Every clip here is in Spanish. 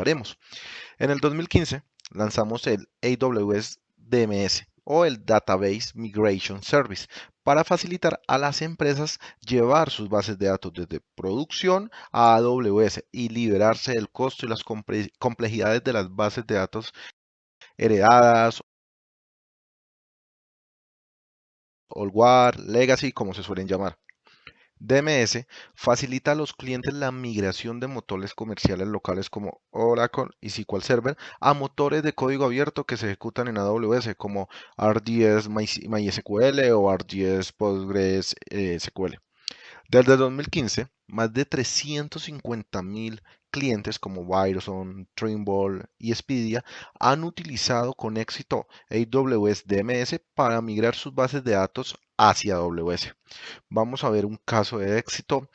haremos. En el 2015 lanzamos el AWS DMS o el Database Migration Service para facilitar a las empresas llevar sus bases de datos desde producción a AWS y liberarse del costo y las complejidades de las bases de datos heredadas, old war, legacy, como se suelen llamar. DMS facilita a los clientes la migración de motores comerciales locales como Oracle y SQL Server a motores de código abierto que se ejecutan en AWS como RDS MySQL o RDS PostgreSQL. Desde 2015, más de 350.000 clientes como Byron, Trimble y Expedia han utilizado con éxito AWS DMS para migrar sus bases de datos hacia AWS. Vamos a ver un caso de éxito.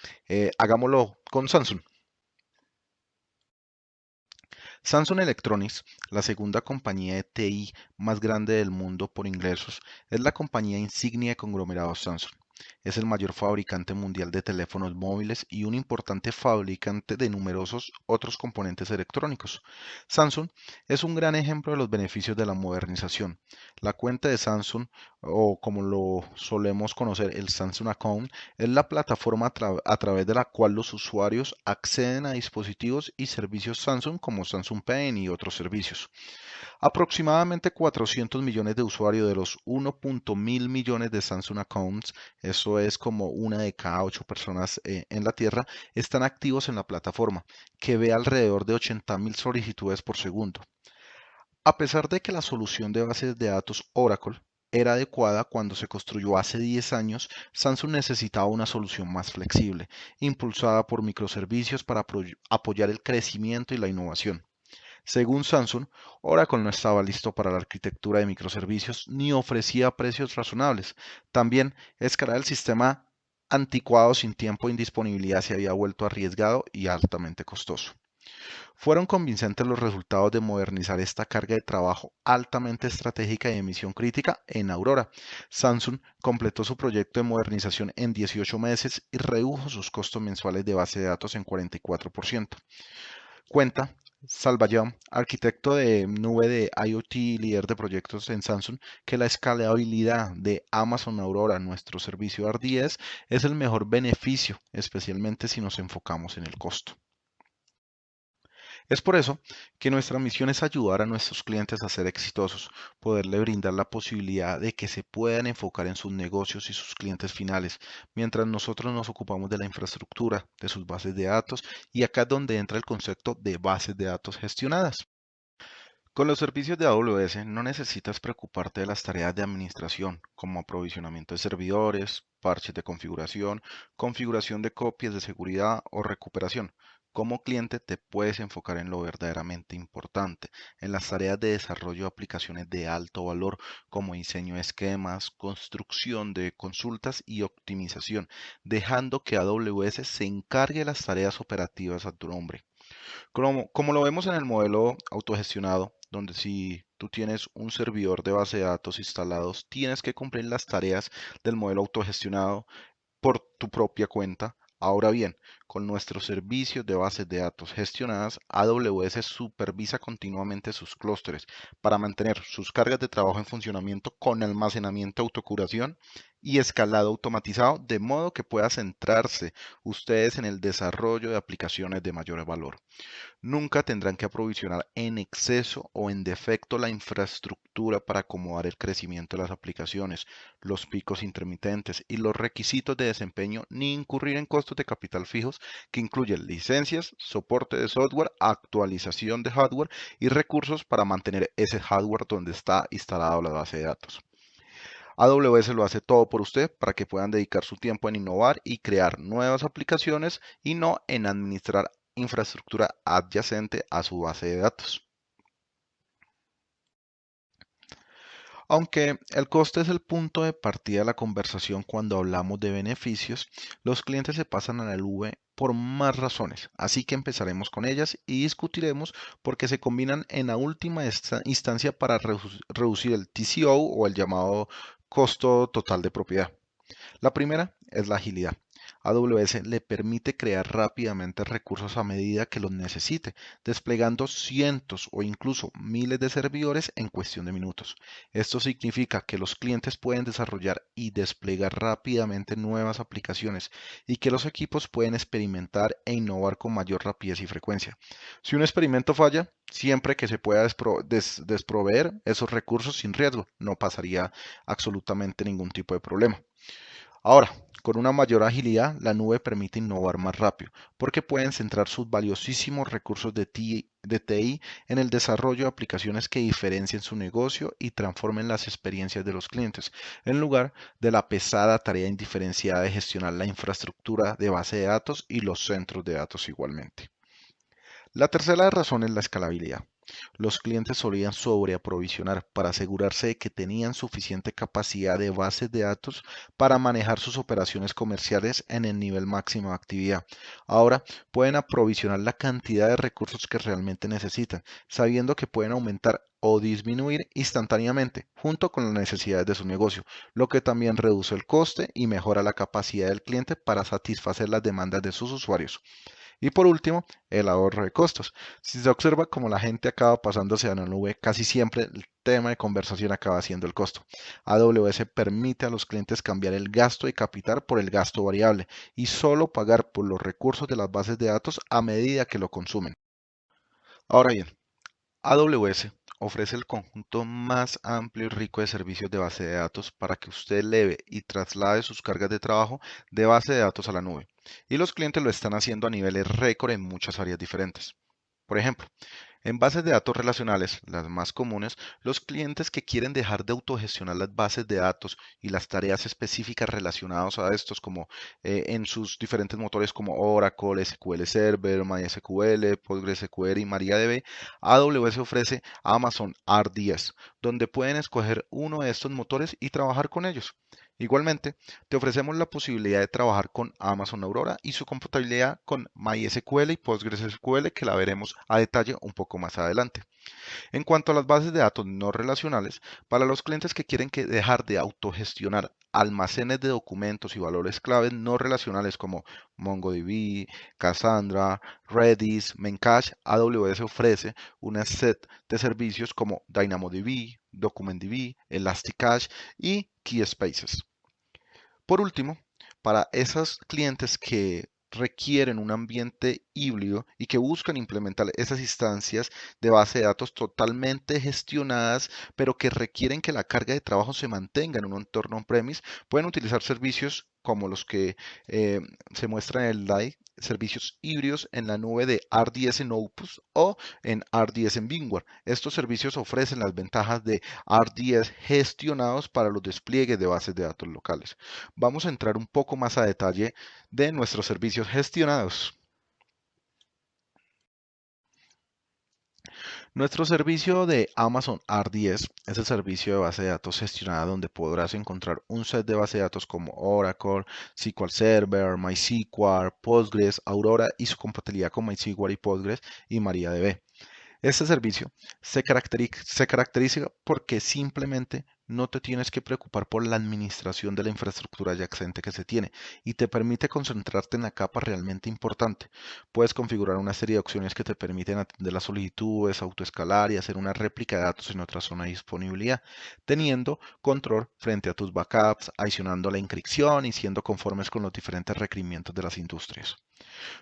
Hagámoslo con Samsung. Samsung Electronics, la segunda compañía de TI más grande del mundo por ingresos, es la compañía insignia de conglomerados Samsung. Es el mayor fabricante mundial de teléfonos móviles y un importante fabricante de numerosos otros componentes electrónicos. Samsung es un gran ejemplo de los beneficios de la modernización. La cuenta de Samsung, o como lo solemos conocer, el Samsung Account, es la plataforma a través de la cual los usuarios acceden a dispositivos y servicios Samsung como Samsung Pay y otros servicios. Aproximadamente 400 millones de usuarios de los 1.000 millones de Samsung Accounts, eso es como una de cada 8 personas en la Tierra, están activos en la plataforma, que ve alrededor de 80.000 solicitudes por segundo. A pesar de que la solución de bases de datos Oracle era adecuada cuando se construyó hace 10 años, Samsung necesitaba una solución más flexible, impulsada por microservicios para apoyar el crecimiento y la innovación. Según Samsung, Oracle no estaba listo para la arquitectura de microservicios ni ofrecía precios razonables. También escalar el sistema anticuado sin tiempo e indisponibilidad se había vuelto arriesgado y altamente costoso. Fueron convincentes los resultados de modernizar esta carga de trabajo altamente estratégica y de misión crítica en Aurora. Samsung completó su proyecto de modernización en 18 meses y redujo sus costos mensuales de base de datos en 44%. Cuenta Salvayón, arquitecto de nube de IoT y líder de proyectos en Samsung, que la escalabilidad de Amazon Aurora, nuestro servicio RDS, es el mejor beneficio, especialmente si nos enfocamos en el costo. Es por eso que nuestra misión es ayudar a nuestros clientes a ser exitosos, poderle brindar la posibilidad de que se puedan enfocar en sus negocios y sus clientes finales, mientras nosotros nos ocupamos de la infraestructura, de sus bases de datos, y acá es donde entra el concepto de bases de datos gestionadas. Con los servicios de AWS no necesitas preocuparte de las tareas de administración, como aprovisionamiento de servidores, parches de configuración, configuración de copias de seguridad o recuperación. Como cliente te puedes enfocar en lo verdaderamente importante, en las tareas de desarrollo de aplicaciones de alto valor, como diseño de esquemas, construcción de consultas y optimización, dejando que AWS se encargue de las tareas operativas a tu nombre. Como lo vemos en el modelo autogestionado, donde si tú tienes un servidor de base de datos instalados, tienes que cumplir las tareas del modelo autogestionado por tu propia cuenta. Ahora bien, con nuestros servicios de bases de datos gestionadas, AWS supervisa continuamente sus clústeres para mantener sus cargas de trabajo en funcionamiento con almacenamiento, autocuración y escalado automatizado, de modo que pueda centrarse ustedes en el desarrollo de aplicaciones de mayor valor. Nunca tendrán que aprovisionar en exceso o en defecto la infraestructura para acomodar el crecimiento de las aplicaciones, los picos intermitentes y los requisitos de desempeño, ni incurrir en costos de capital fijos que incluyen licencias, soporte de software, actualización de hardware y recursos para mantener ese hardware donde está instalado la base de datos. AWS lo hace todo por usted para que puedan dedicar su tiempo en innovar y crear nuevas aplicaciones y no en administrar infraestructura adyacente a su base de datos. Aunque el coste es el punto de partida de la conversación cuando hablamos de beneficios, los clientes se pasan a la nube por más razones, así que empezaremos con ellas y discutiremos por qué se combinan en la última instancia para reducir el TCO o el llamado costo total de propiedad. La primera es la agilidad. AWS le permite crear rápidamente recursos a medida que los necesite, desplegando cientos o incluso miles de servidores en cuestión de minutos. Esto significa que los clientes pueden desarrollar y desplegar rápidamente nuevas aplicaciones y que los equipos pueden experimentar e innovar con mayor rapidez y frecuencia. Si un experimento falla, siempre que se pueda desproveer esos recursos sin riesgo, no pasaría absolutamente ningún tipo de problema. Ahora, con una mayor agilidad, la nube permite innovar más rápido, porque pueden centrar sus valiosísimos recursos de TI en el desarrollo de aplicaciones que diferencien su negocio y transformen las experiencias de los clientes, en lugar de la pesada tarea indiferenciada de gestionar la infraestructura de base de datos y los centros de datos igualmente. La tercera razón es la escalabilidad. Los clientes solían sobreaprovisionar para asegurarse de que tenían suficiente capacidad de bases de datos para manejar sus operaciones comerciales en el nivel máximo de actividad. Ahora pueden aprovisionar la cantidad de recursos que realmente necesitan, sabiendo que pueden aumentar o disminuir instantáneamente junto con las necesidades de su negocio, lo que también reduce el coste y mejora la capacidad del cliente para satisfacer las demandas de sus usuarios. Y por último, el ahorro de costos. Si se observa cómo la gente acaba pasándose a la nube, casi siempre el tema de conversación acaba siendo el costo. AWS permite a los clientes cambiar el gasto de capital por el gasto variable y solo pagar por los recursos de las bases de datos a medida que lo consumen. Ahora bien, AWS ofrece el conjunto más amplio y rico de servicios de base de datos para que usted eleve y traslade sus cargas de trabajo de base de datos a la nube. Y los clientes lo están haciendo a niveles récord en muchas áreas diferentes. Por ejemplo, en bases de datos relacionales, las más comunes, los clientes que quieren dejar de autogestionar las bases de datos y las tareas específicas relacionadas a estos, como en sus diferentes motores como Oracle, SQL Server, MySQL, PostgreSQL y MariaDB, AWS ofrece Amazon RDS, donde pueden escoger uno de estos motores y trabajar con ellos. Igualmente, te ofrecemos la posibilidad de trabajar con Amazon Aurora y su compatibilidad con MySQL y PostgreSQL, que la veremos a detalle un poco más adelante. En cuanto a las bases de datos no relacionales, para los clientes que quieren dejar de autogestionar almacenes de documentos y valores claves no relacionales como MongoDB, Cassandra, Redis, Memcache, AWS ofrece una set de servicios como DynamoDB, DocumentDB, Elasticache y KeySpaces. Por último, para esos clientes que requieren un ambiente híbrido y que buscan implementar esas instancias de base de datos totalmente gestionadas, pero que requieren que la carga de trabajo se mantenga en un entorno on-premise, pueden utilizar servicios como los que eh, se muestran en el slide, servicios híbridos en la nube de RDS en Opus o en RDS en VMware. Estos servicios ofrecen las ventajas de RDS gestionados para los despliegues de bases de datos locales. Vamos a entrar un poco más a detalle de nuestros servicios gestionados. Nuestro servicio de Amazon RDS es el servicio de base de datos gestionada donde podrás encontrar un set de base de datos como Oracle, SQL Server, MySQL, Postgres, Aurora y su compatibilidad con MySQL y Postgres y MariaDB. Este servicio se caracteriza porque simplemente no te tienes que preocupar por la administración de la infraestructura adyacente que se tiene y te permite concentrarte en la capa realmente importante. Puedes configurar una serie de opciones que te permiten atender las solicitudes, autoescalar y hacer una réplica de datos en otra zona de disponibilidad, teniendo control frente a tus backups, adicionando la encripción y siendo conformes con los diferentes requerimientos de las industrias.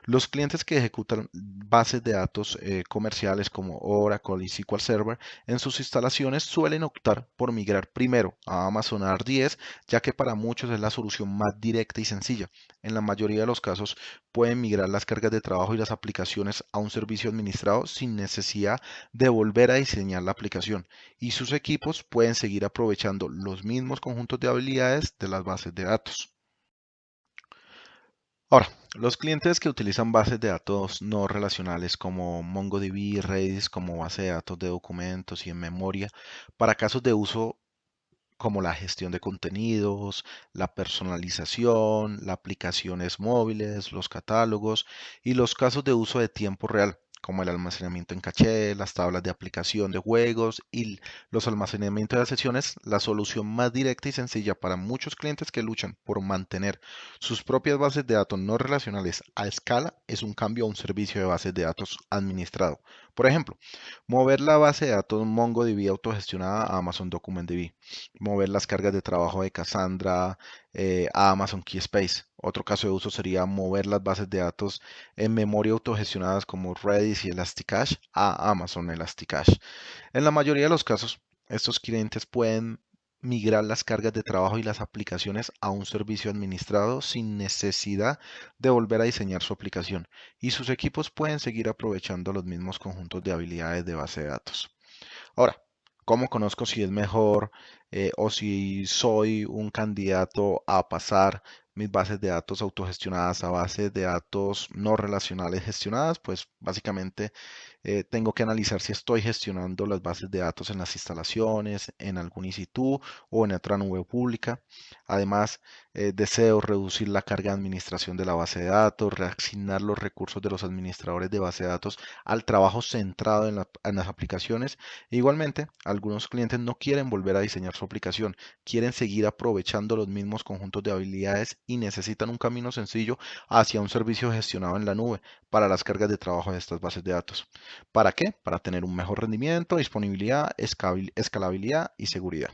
Los clientes que ejecutan bases de datos comerciales como Oracle y SQL Server en sus instalaciones suelen optar por migrar primero a Amazon RDS, ya que para muchos es la solución más directa y sencilla. En la mayoría de los casos pueden migrar las cargas de trabajo y las aplicaciones a un servicio administrado sin necesidad de volver a diseñar la aplicación y sus equipos pueden seguir aprovechando los mismos conjuntos de habilidades de las bases de datos. Ahora, los clientes que utilizan bases de datos no relacionales como MongoDB, Redis como base de datos de documentos y en memoria, para casos de uso como la gestión de contenidos, la personalización, las aplicaciones móviles, los catálogos y los casos de uso de tiempo real, como el almacenamiento en caché, las tablas de aplicación de juegos y los almacenamientos de sesiones, la solución más directa y sencilla para muchos clientes que luchan por mantener sus propias bases de datos no relacionales a escala es un cambio a un servicio de bases de datos administrado. Por ejemplo, mover la base de datos MongoDB autogestionada a Amazon DocumentDB, mover las cargas de trabajo de Cassandra a Amazon Keyspace. Otro caso de uso sería mover las bases de datos en memoria autogestionadas como Redis y Elasticache a Amazon Elasticache. En la mayoría de los casos, estos clientes pueden migrar las cargas de trabajo y las aplicaciones a un servicio administrado sin necesidad de volver a diseñar su aplicación, y sus equipos pueden seguir aprovechando los mismos conjuntos de habilidades de base de datos. Ahora, ¿cómo conozco si es mejor o si soy un candidato a pasar mis bases de datos autogestionadas a bases de datos no relacionales gestionadas? Pues básicamente tengo que analizar si estoy gestionando las bases de datos en las instalaciones, en algún EC2 o en otra nube pública. Además, deseo reducir la carga de administración de la base de datos, reasignar los recursos de los administradores de base de datos al trabajo centrado en las aplicaciones. E igualmente, algunos clientes no quieren volver a diseñar su aplicación, quieren seguir aprovechando los mismos conjuntos de habilidades y necesitan un camino sencillo hacia un servicio gestionado en la nube para las cargas de trabajo de estas bases de datos. ¿Para qué? Para tener un mejor rendimiento, disponibilidad, escalabilidad y seguridad.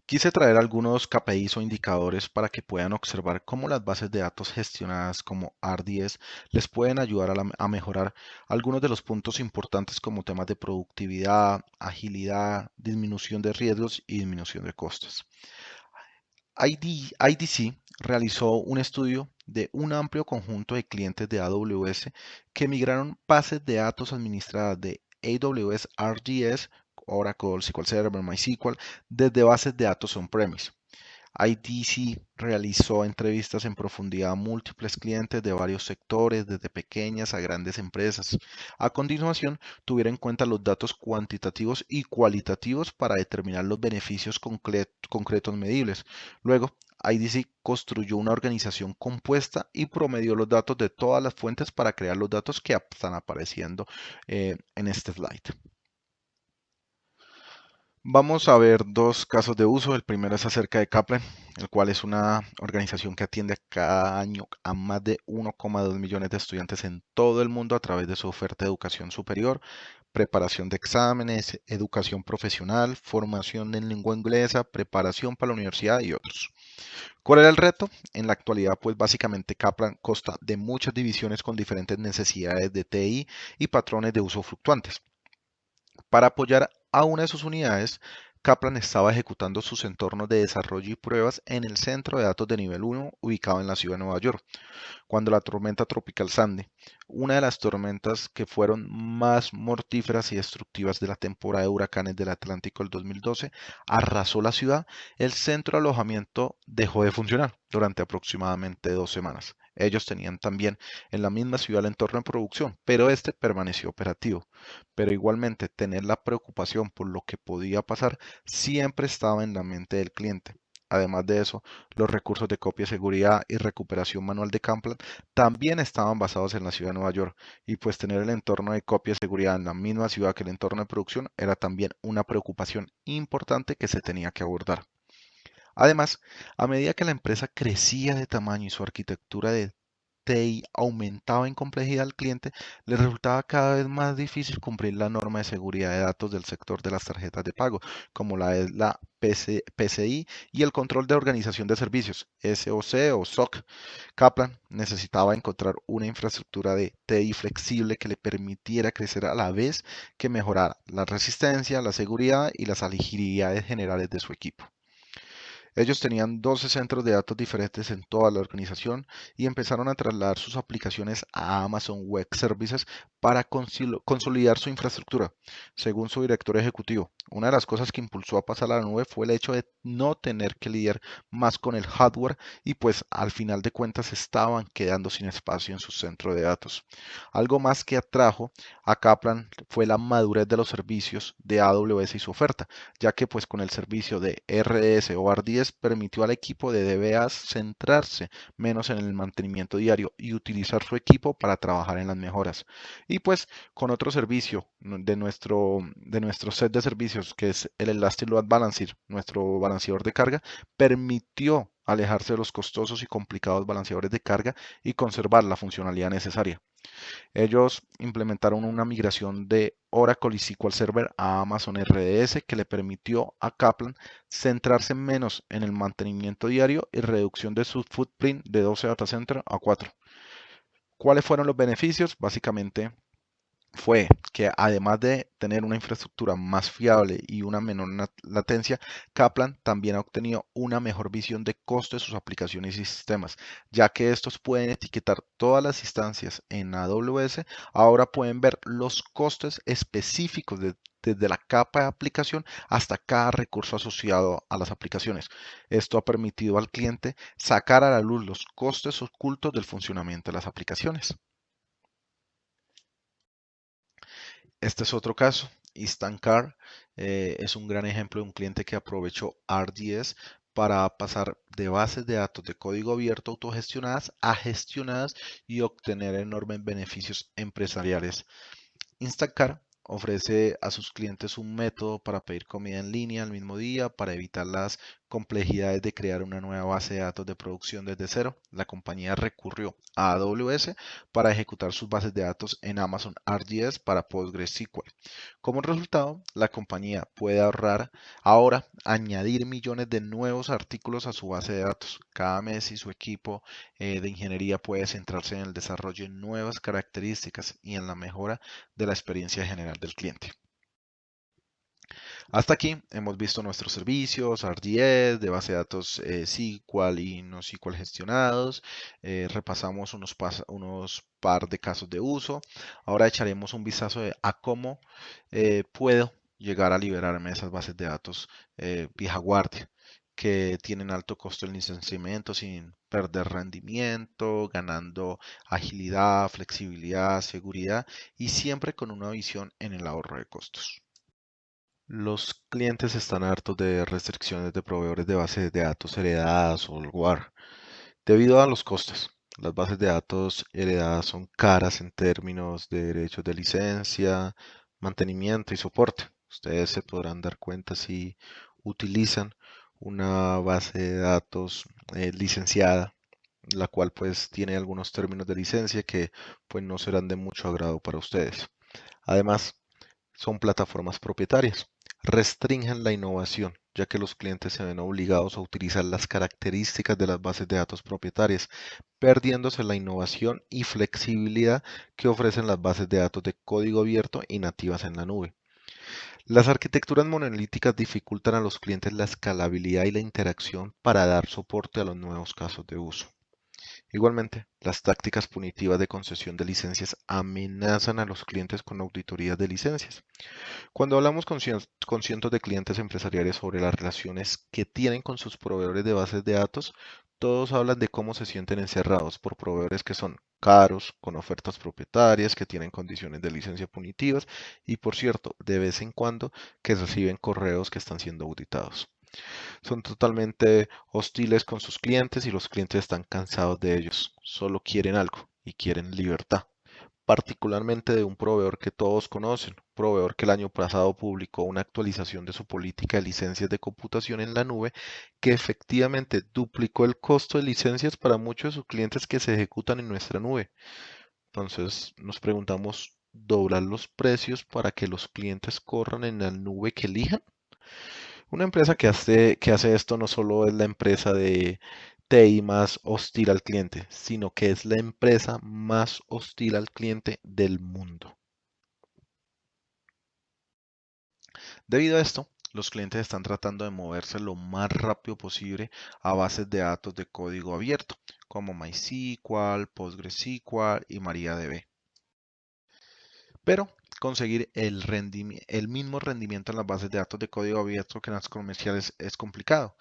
Quise traer algunos KPIs o indicadores para que puedan observar cómo las bases de datos gestionadas como RDS les pueden ayudar a mejorar algunos de los puntos importantes como temas de productividad, agilidad, disminución de riesgos y disminución de costes. IDC realizó un estudio de un amplio conjunto de clientes de AWS que migraron bases de datos administradas de AWS RDS, Oracle, SQL Server, MySQL, desde bases de datos on-premise. IDC realizó entrevistas en profundidad a múltiples clientes de varios sectores, desde pequeñas a grandes empresas. A continuación, tuvieron en cuenta los datos cuantitativos y cualitativos para determinar los beneficios concretos medibles. Luego, IDC construyó una organización compuesta y promedió los datos de todas las fuentes para crear los datos que están apareciendo en este slide. Vamos a ver dos casos de uso. El primero es acerca de Kaplan, el cual es una organización que atiende cada año a más de 1,2 millones de estudiantes en todo el mundo a través de su oferta de educación superior, preparación de exámenes, educación profesional, formación en lengua inglesa, preparación para la universidad y otros. ¿Cuál era el reto? En la actualidad, pues básicamente Kaplan consta de muchas divisiones con diferentes necesidades de TI y patrones de uso fluctuantes. Para apoyar a una de sus unidades, Kaplan estaba ejecutando sus entornos de desarrollo y pruebas en el centro de datos de nivel 1 ubicado en la ciudad de Nueva York, cuando la tormenta tropical Sandy, una de las tormentas que fueron más mortíferas y destructivas de la temporada de huracanes del Atlántico del 2012, arrasó la ciudad. El centro de alojamiento dejó de funcionar durante aproximadamente 2 semanas. Ellos tenían también en la misma ciudad el entorno de producción, pero este permaneció operativo. Pero igualmente, tener la preocupación por lo que podía pasar siempre estaba en la mente del cliente. Además de eso, los recursos de copia, seguridad y recuperación manual de Kaplan también estaban basados en la ciudad de Nueva York, y pues tener el entorno de copia y seguridad en la misma ciudad que el entorno de producción era también una preocupación importante que se tenía que abordar. Además, a medida que la empresa crecía de tamaño y su arquitectura de TI aumentaba en complejidad al cliente, le resultaba cada vez más difícil cumplir la norma de seguridad de datos del sector de las tarjetas de pago, como la es la PCI y el control de organización de servicios, SOC o SOC. Kaplan necesitaba encontrar una infraestructura de TI flexible que le permitiera crecer a la vez que mejorara la resistencia, la seguridad y las agilidades generales de su equipo. Ellos tenían 12 centros de datos diferentes en toda la organización y empezaron a trasladar sus aplicaciones a Amazon Web Services para consolidar su infraestructura. Según su director ejecutivo, una de las cosas que impulsó a pasar a la nube fue el hecho de no tener que lidiar más con el hardware y pues al final de cuentas estaban quedando sin espacio en su centro de datos. Algo más que atrajo a Kaplan fue la madurez de los servicios de AWS y su oferta, ya que pues con el servicio de RDS o RDS permitió al equipo de DBAs centrarse menos en el mantenimiento diario y utilizar su equipo para trabajar en las mejoras. Y pues con otro servicio de nuestro set de servicios, que es el Elastic Load Balancer, nuestro balanceador de carga, permitió alejarse de los costosos y complicados balanceadores de carga y conservar la funcionalidad necesaria. Ellos implementaron una migración de Oracle y SQL Server a Amazon RDS que le permitió a Kaplan centrarse menos en el mantenimiento diario y reducción de su footprint de 12 data centers a 4. ¿Cuáles fueron los beneficios? Básicamente fue que además de tener una infraestructura más fiable y una menor latencia, Kaplan también ha obtenido una mejor visión de costo de sus aplicaciones y sistemas, ya que estos pueden etiquetar todas las instancias en AWS, ahora pueden ver los costes específicos desde la capa de aplicación hasta cada recurso asociado a las aplicaciones. Esto ha permitido al cliente sacar a la luz los costes ocultos del funcionamiento de las aplicaciones. Este es otro caso. Instantcar es un gran ejemplo de un cliente que aprovechó RDS para pasar de bases de datos de código abierto autogestionadas a gestionadas y obtener enormes beneficios empresariales. Instacart ofrece a sus clientes un método para pedir comida en línea al mismo día para evitar las complejidades de crear una nueva base de datos de producción desde cero. La compañía recurrió a AWS para ejecutar sus bases de datos en Amazon RDS para PostgreSQL. Como resultado, la compañía puede ahorrar ahora añadir millones de nuevos artículos a su base de datos cada mes y su equipo de ingeniería puede centrarse en el desarrollo de nuevas características y en la mejora de la experiencia general del cliente. Hasta aquí hemos visto nuestros servicios, RDS, de base de datos SQL y no SQL gestionados. Repasamos unos par de casos de uso. Ahora echaremos un vistazo a cómo puedo llegar a liberarme de esas bases de datos vieja guardia que tienen alto costo de licenciamiento sin perder rendimiento, ganando agilidad, flexibilidad, seguridad y siempre con una visión en el ahorro de costos. Los clientes están hartos de restricciones de proveedores de bases de datos heredadas o el WAR debido a los costes. Las bases de datos heredadas son caras en términos de derechos de licencia, mantenimiento y soporte. Ustedes se podrán dar cuenta si utilizan una base de datos licenciada, la cual pues tiene algunos términos de licencia que pues no serán de mucho agrado para ustedes. Además, son plataformas propietarias. Restringen la innovación, ya que los clientes se ven obligados a utilizar las características de las bases de datos propietarias, perdiéndose la innovación y flexibilidad que ofrecen las bases de datos de código abierto y nativas en la nube. Las arquitecturas monolíticas dificultan a los clientes la escalabilidad y la interacción para dar soporte a los nuevos casos de uso. Igualmente, las tácticas punitivas de concesión de licencias amenazan a los clientes con auditorías de licencias. Cuando hablamos con cientos de clientes empresariales sobre las relaciones que tienen con sus proveedores de bases de datos, todos hablan de cómo se sienten encerrados por proveedores que son caros, con ofertas propietarias, que tienen condiciones de licencia punitivas y, por cierto, de vez en cuando que reciben correos que están siendo auditados. Son totalmente hostiles con sus clientes y los clientes están cansados de ellos. Solo quieren algo y quieren libertad, particularmente de un proveedor que todos conocen, proveedor que el año pasado publicó una actualización de su política de licencias de computación en la nube que efectivamente duplicó el costo de licencias para muchos de sus clientes que se ejecutan en nuestra nube. Entonces nos preguntamos, ¿doblar los precios para que los clientes corran en la nube que elijan? Una empresa que hace esto no solo es la empresa de TI más hostil al cliente, sino que es la empresa más hostil al cliente del mundo. Debido a esto, los clientes están tratando de moverse lo más rápido posible a bases de datos de código abierto, como MySQL, PostgreSQL y MariaDB. pero conseguir el mismo rendimiento en las bases de datos de código abierto que en las comerciales es complicado.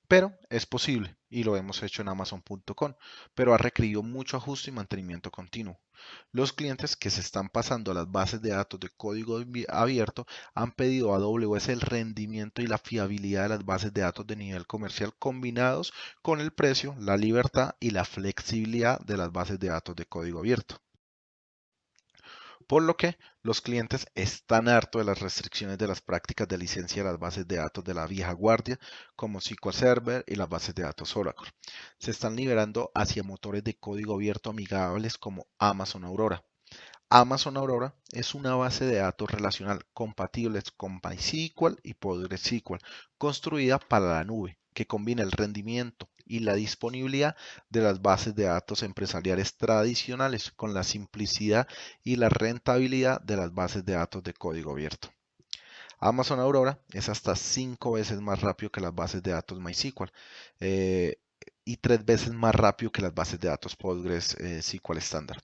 Pero es posible y lo hemos hecho en Amazon.com, pero ha requerido mucho ajuste y mantenimiento continuo. Los clientes que se están pasando a las bases de datos de código abierto han pedido a AWS el rendimiento y la fiabilidad de las bases de datos de nivel comercial combinados con el precio, la libertad y la flexibilidad de las bases de datos de código abierto. Por lo que los clientes están hartos de las restricciones de las prácticas de licencia de las bases de datos de la vieja guardia, como SQL Server y las bases de datos Oracle. Se están liberando hacia motores de código abierto amigables como Amazon Aurora. Amazon Aurora es una base de datos relacional compatible con MySQL y PostgreSQL, construida para la nube, que combina el rendimiento y la disponibilidad de las bases de datos empresariales tradicionales con la simplicidad y la rentabilidad de las bases de datos de código abierto. Amazon Aurora es hasta 5 veces más rápido que las bases de datos MySQL y 3 veces más rápido que las bases de datos PostgreSQL estándar.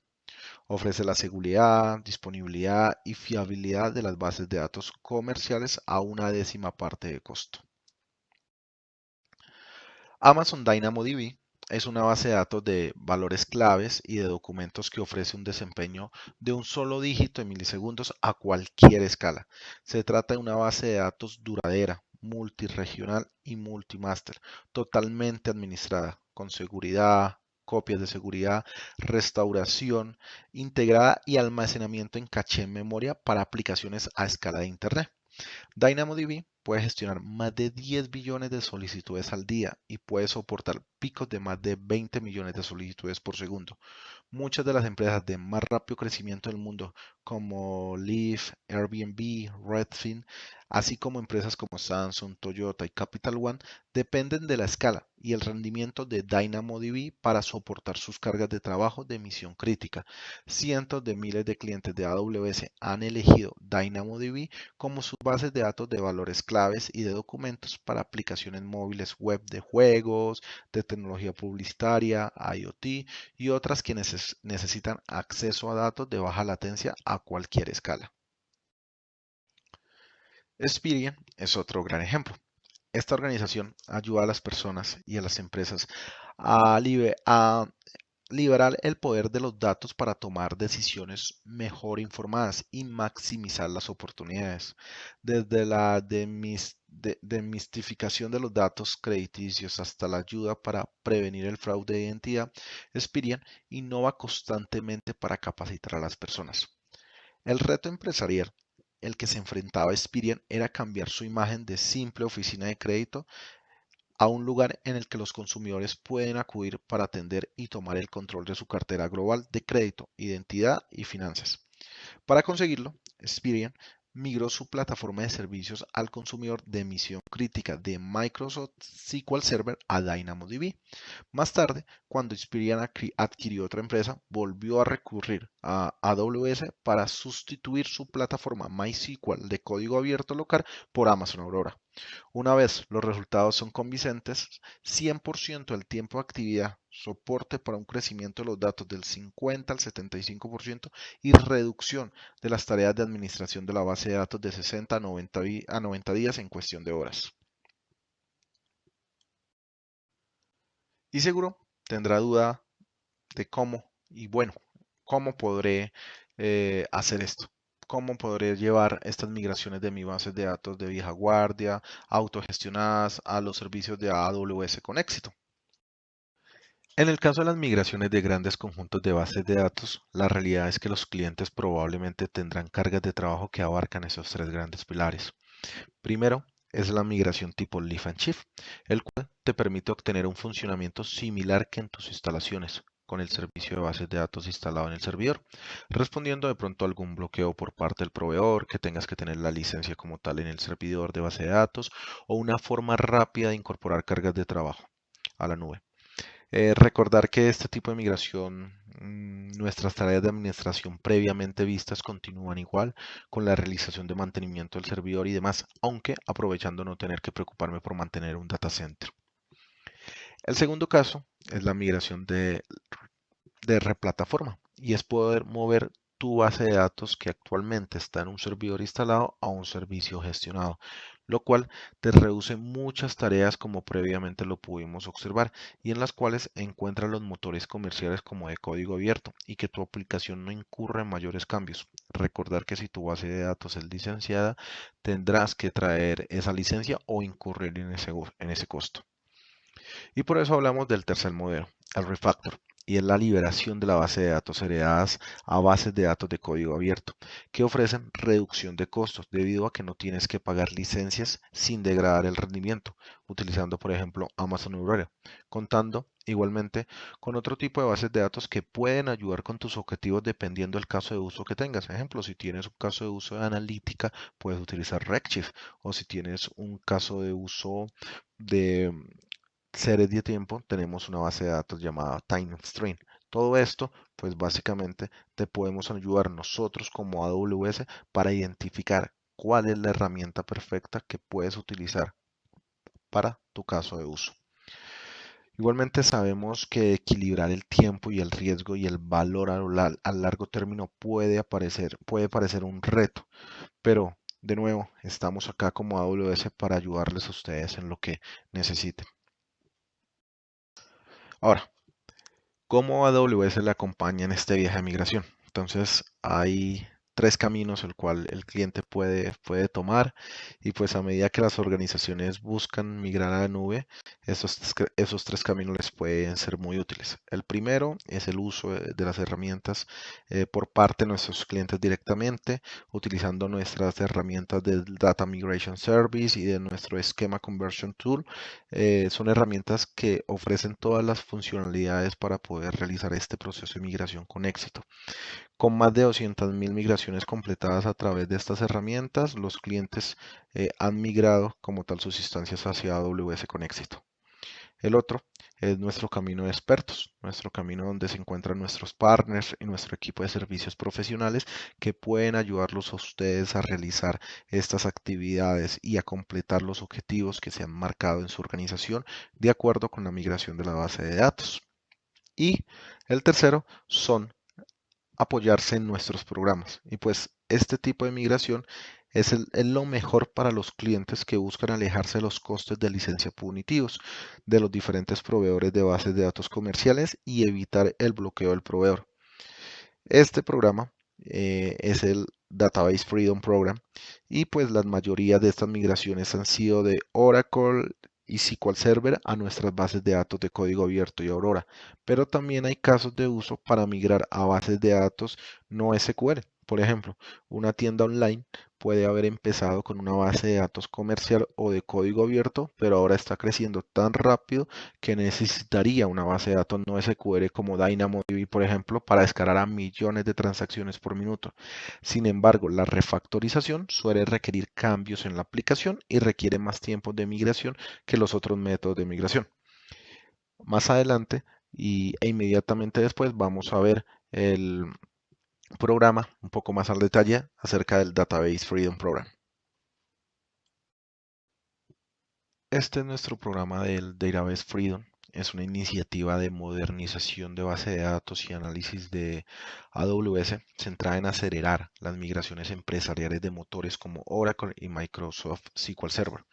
Ofrece la seguridad, disponibilidad y fiabilidad de las bases de datos comerciales a una décima parte de costo. Amazon DynamoDB es una base de datos de valores claves y de documentos que ofrece un desempeño de un solo dígito en milisegundos a cualquier escala. Se trata de una base de datos duradera, multiregional y multimaster, totalmente administrada, con seguridad, copias de seguridad, restauración integrada y almacenamiento en caché en memoria para aplicaciones a escala de Internet. DynamoDB puede gestionar más de 10 billones de solicitudes al día y puede soportar picos de más de 20 millones de solicitudes por segundo. Muchas de las empresas de más rápido crecimiento del mundo, como Lyft, Airbnb, Redfin, así como empresas como Samsung, Toyota y Capital One, dependen de la escala y el rendimiento de DynamoDB para soportar sus cargas de trabajo de misión crítica. Cientos de miles de clientes de AWS han elegido DynamoDB como sus bases de datos de valores claves y de documentos para aplicaciones móviles web de juegos, de tecnología publicitaria, IoT y otras que necesitan acceso a datos de baja latencia a cualquier escala. Experian es otro gran ejemplo. Esta organización ayuda a las personas y a las empresas a liberar el poder de los datos para tomar decisiones mejor informadas y maximizar las oportunidades. Desde la demistificación de los datos crediticios hasta la ayuda para prevenir el fraude de identidad, Experian innova constantemente para capacitar a las personas. El reto empresarial el que se enfrentaba Experian era cambiar su imagen de simple oficina de crédito a un lugar en el que los consumidores pueden acudir para atender y tomar el control de su cartera global de crédito, identidad y finanzas. Para conseguirlo, Experian migró su plataforma de servicios al consumidor de misión crítica de Microsoft SQL Server a DynamoDB. Más tarde, cuando Experian adquirió otra empresa, volvió a recurrir a AWS para sustituir su plataforma MySQL de código abierto local por Amazon Aurora. Una vez los resultados son convincentes, 100% del tiempo de actividad, soporte para un crecimiento de los datos del 50 al 75% y reducción de las tareas de administración de la base de datos de 60 a 90 días en cuestión de horas. Y seguro tendrá duda de cómo y bueno, cómo podré hacer esto. ¿Cómo podré llevar estas migraciones de mis bases de datos de vieja guardia, autogestionadas, a los servicios de AWS con éxito? En el caso de las migraciones de grandes conjuntos de bases de datos, la realidad es que los clientes probablemente tendrán cargas de trabajo que abarcan esos tres grandes pilares. Primero, es la migración tipo Lift and Shift, el cual te permite obtener un funcionamiento similar que en tus instalaciones, con el servicio de bases de datos instalado en el servidor, respondiendo de pronto a algún bloqueo por parte del proveedor, que tengas que tener la licencia como tal en el servidor de base de datos, o una forma rápida de incorporar cargas de trabajo a la nube. Recordar que este tipo de migración, nuestras tareas de administración previamente vistas continúan igual con la realización de mantenimiento del servidor y demás, aunque aprovechando no tener que preocuparme por mantener un data center. El segundo caso es la migración de replataforma y es poder mover tu base de datos que actualmente está en un servidor instalado a un servicio gestionado, lo cual te reduce muchas tareas como previamente lo pudimos observar y en las cuales encuentra los motores comerciales como de código abierto y que tu aplicación no incurra en mayores cambios. Recordar que si tu base de datos es licenciada, tendrás que traer esa licencia o incurrir en ese costo. Y por eso hablamos del tercer modelo, el refactor, y es la liberación de la base de datos heredadas a bases de datos de código abierto, que ofrecen reducción de costos debido a que no tienes que pagar licencias sin degradar el rendimiento, utilizando por ejemplo Amazon Aurora, contando igualmente con otro tipo de bases de datos que pueden ayudar con tus objetivos dependiendo del caso de uso que tengas. Ejemplo, si tienes un caso de uso de analítica, puedes utilizar Redshift, o si tienes un caso de uso de series de tiempo, tenemos una base de datos llamada TimeStream. Todo esto, pues básicamente te podemos ayudar nosotros como AWS para identificar cuál es la herramienta perfecta que puedes utilizar para tu caso de uso. Igualmente sabemos que equilibrar el tiempo y el riesgo y el valor a largo término puede parecer un reto, pero de nuevo, estamos acá como AWS para ayudarles a ustedes en lo que necesiten. Ahora, ¿cómo AWS le acompaña en este viaje de migración? Entonces, hay tres caminos el cual el cliente puede tomar y pues a medida que las organizaciones buscan migrar a la nube, esos tres caminos les pueden ser muy útiles. El primero es el uso de las herramientas por parte de nuestros clientes directamente, utilizando nuestras herramientas del Data Migration Service y de nuestro Schema Conversion Tool. Son herramientas que ofrecen todas las funcionalidades para poder realizar este proceso de migración con éxito. Con más de 200.000 migraciones completadas a través de estas herramientas, los clientes han migrado como tal sus instancias hacia AWS con éxito. El otro es nuestro camino de expertos, nuestro camino donde se encuentran nuestros partners y nuestro equipo de servicios profesionales que pueden ayudarlos a ustedes a realizar estas actividades y a completar los objetivos que se han marcado en su organización de acuerdo con la migración de la base de datos. Y el tercero son apoyarse en nuestros programas. Y pues este tipo de migración es lo mejor para los clientes que buscan alejarse de los costes de licencia punitivos de los diferentes proveedores de bases de datos comerciales y evitar el bloqueo del proveedor. Este programa es el Database Freedom Program y pues la mayoría de estas migraciones han sido de Oracle y SQL Server a nuestras bases de datos de código abierto y Aurora, pero también hay casos de uso para migrar a bases de datos no SQL. Por ejemplo, una tienda online puede haber empezado con una base de datos comercial o de código abierto, pero ahora está creciendo tan rápido que necesitaría una base de datos no SQL como DynamoDB, por ejemplo, para descargar a millones de transacciones por minuto. Sin embargo, la refactorización suele requerir cambios en la aplicación y requiere más tiempo de migración que los otros métodos de migración. Más adelante e inmediatamente después vamos a ver el programa un poco más al detalle acerca del Database Freedom Program. Este es nuestro programa del Database Freedom. Es una iniciativa de modernización de base de datos y análisis de AWS centrada en acelerar las migraciones empresariales de motores como Oracle y Microsoft SQL Server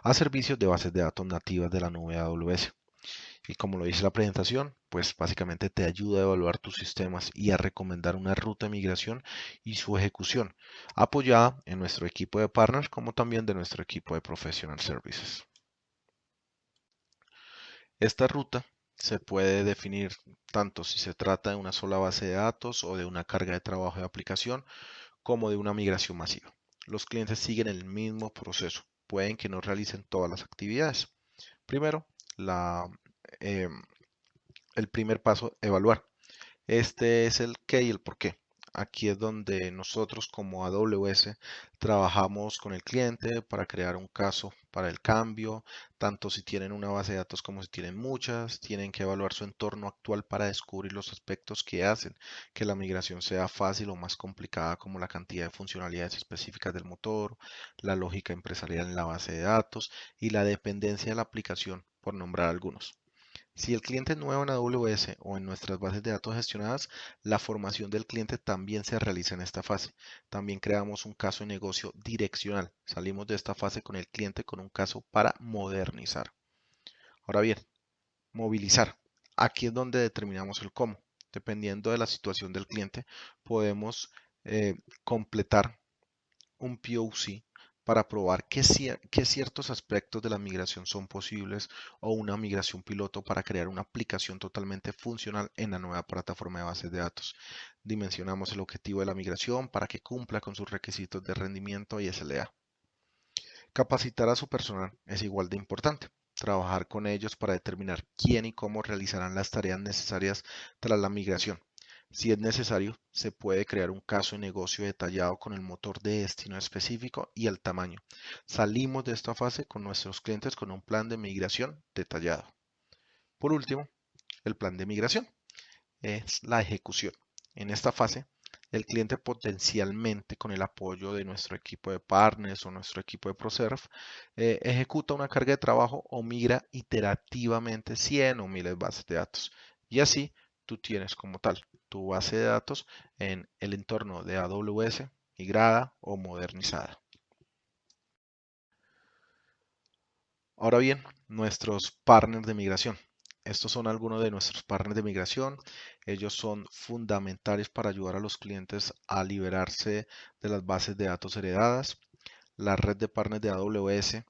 a servicios de bases de datos nativas de la nube AWS. Y como lo dice la presentación, pues básicamente te ayuda a evaluar tus sistemas y a recomendar una ruta de migración y su ejecución, apoyada en nuestro equipo de partners como también de nuestro equipo de Professional Services. Esta ruta se puede definir tanto si se trata de una sola base de datos o de una carga de trabajo de aplicación, como de una migración masiva. Los clientes siguen el mismo proceso, pueden que no realicen todas las actividades. Primero, la, eh, el primer paso, evaluar. Este es el qué y el por qué. Aquí es donde nosotros como AWS trabajamos con el cliente para crear un caso para el cambio, tanto si tienen una base de datos como si tienen muchas, tienen que evaluar su entorno actual para descubrir los aspectos que hacen que la migración sea fácil o más complicada, como la cantidad de funcionalidades específicas del motor, la lógica empresarial en la base de datos y la dependencia de la aplicación, por nombrar algunos. Si el cliente es nuevo en AWS o en nuestras bases de datos gestionadas, la formación del cliente también se realiza en esta fase. También creamos un caso de negocio direccional. Salimos de esta fase con el cliente con un caso para modernizar. Ahora bien, movilizar. Aquí es donde determinamos el cómo. Dependiendo de la situación del cliente, podemos completar un POC para probar que ciertos aspectos de la migración son posibles o una migración piloto para crear una aplicación totalmente funcional en la nueva plataforma de bases de datos. Dimensionamos el objetivo de la migración para que cumpla con sus requisitos de rendimiento y SLA. Capacitar a su personal es igual de importante. Trabajar con ellos para determinar quién y cómo realizarán las tareas necesarias tras la migración. Si es necesario, se puede crear un caso de negocio detallado con el motor de destino específico y el tamaño. Salimos de esta fase con nuestros clientes con un plan de migración detallado. Por último, el plan de migración es la ejecución. En esta fase, el cliente potencialmente con el apoyo de nuestro equipo de partners o nuestro equipo de ProServe ejecuta una carga de trabajo o migra iterativamente 100 o miles de bases de datos. Y así tú tienes como tal tu base de datos en el entorno de AWS migrada o modernizada. Ahora bien, nuestros partners de migración. Estos son algunos de nuestros partners de migración. Ellos son fundamentales para ayudar a los clientes a liberarse de las bases de datos heredadas. La red de partners de AWS